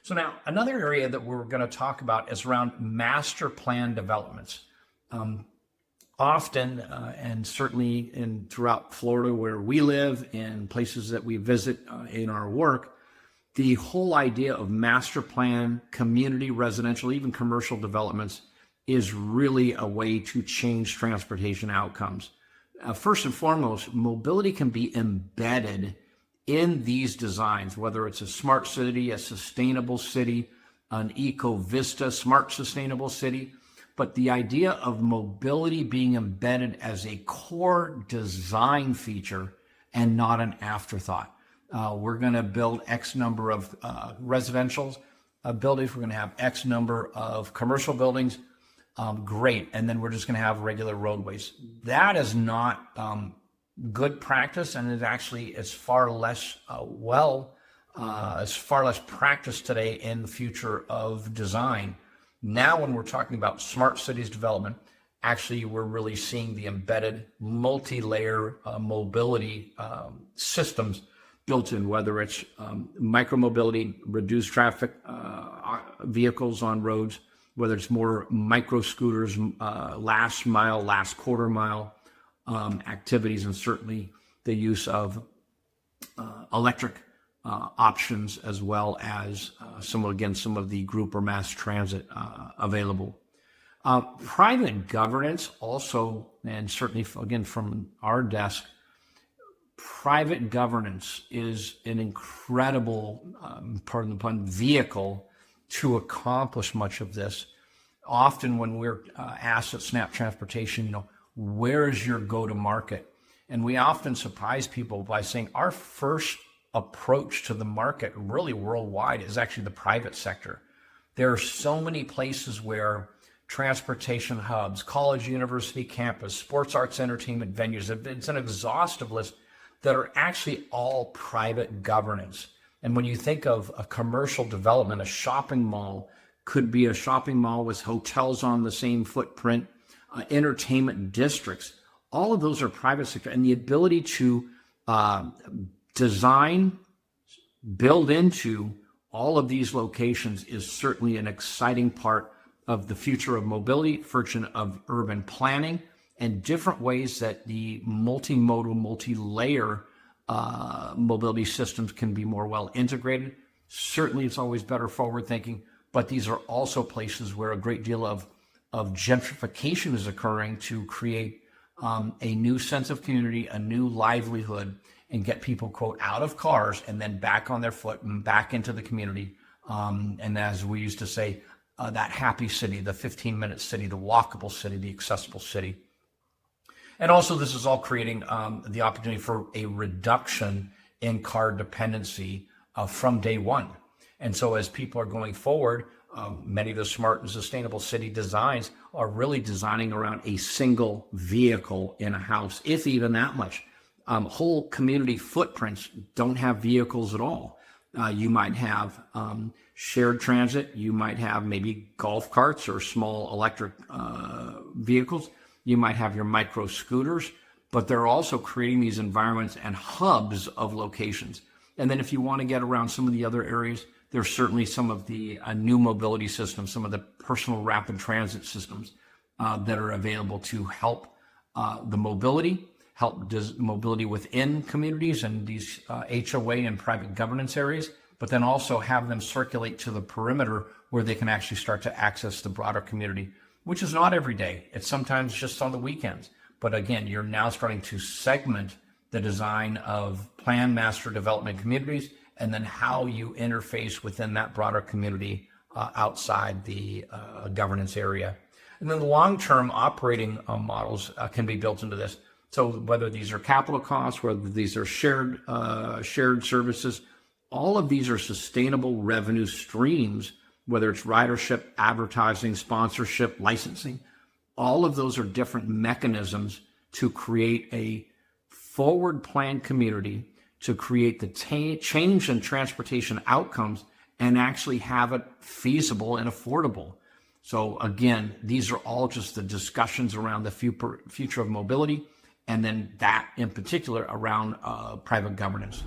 So now another area that we're going to talk about is around master plan developments. Often, and certainly throughout Florida where we live and places that we visit in our work, the whole idea of master plan, community, residential, even commercial developments is really a way to change transportation outcomes. First and foremost, mobility can be embedded in these designs, whether it's a smart city, a sustainable city, an eco-vista, smart sustainable city. But the idea of mobility being embedded as a core design feature and not an afterthought. We're going to build X number of residential buildings. We're going to have X number of commercial buildings. Great. And then we're just going to have regular roadways. That is not good practice, and it actually is far less practiced today in the future of design. Now, when we're talking about smart cities development, actually we're really seeing the embedded multi-layer mobility systems built in, whether it's micromobility, reduced traffic vehicles on roads, whether it's more micro scooters, last mile, last quarter mile activities, and certainly the use of electric options, as well as some of the group or mass transit available. Private governance also, and certainly again from our desk, private governance is an incredible, pardon the pun, vehicle to accomplish much of this. Often when we're asked at SNAAP Transportation, where is your go-to-market? And we often surprise people by saying our first approach to the market, really worldwide, is actually the private sector. There are so many places where transportation hubs, college, university campus, sports, arts, entertainment venues, it's an exhaustive list that are actually all private governance. And when you think of a commercial development, a shopping mall could be a shopping mall with hotels on the same footprint, entertainment districts. All of those are private sector, and the ability to design, build into all of these locations is certainly an exciting part of the future of mobility, future of urban planning, and different ways that the multimodal, multi-layer mobility systems can be more well integrated. Certainly, it's always better forward thinking, but these are also places where a great deal of gentrification is occurring to create a new sense of community, a new livelihood, and get people, quote, out of cars and then back on their foot and back into the community. And as we used to say, that happy city, the 15-minute city, the walkable city, the accessible city. And also, this is all creating the opportunity for a reduction in car dependency from day one. And so as people are going forward, many of the smart and sustainable city designs are really designing around a single vehicle in a house, if even that much. Whole community footprints don't have vehicles at all. You might have shared transit. You might have maybe golf carts or small electric vehicles. You might have your micro scooters, but they're also creating these environments and hubs of locations. And then if you want to get around some of the other areas, there's certainly some of the new mobility systems, some of the personal rapid transit systems that are available to help the mobility, help mobility within communities and these HOA and private governance areas, but then also have them circulate to the perimeter where they can actually start to access the broader community, which is not every day. It's sometimes just on the weekends. But again, you're now starting to segment the design of planned master development communities and then how you interface within that broader community outside the governance area. And then the long-term operating models can be built into this. So whether these are capital costs, whether these are shared services, all of these are sustainable revenue streams, whether it's ridership, advertising, sponsorship, licensing. All of those are different mechanisms to create a forward plan community, to create the change in transportation outcomes and actually have it feasible and affordable. So again, these are all just the discussions around the future of mobility, and then that in particular around private governance.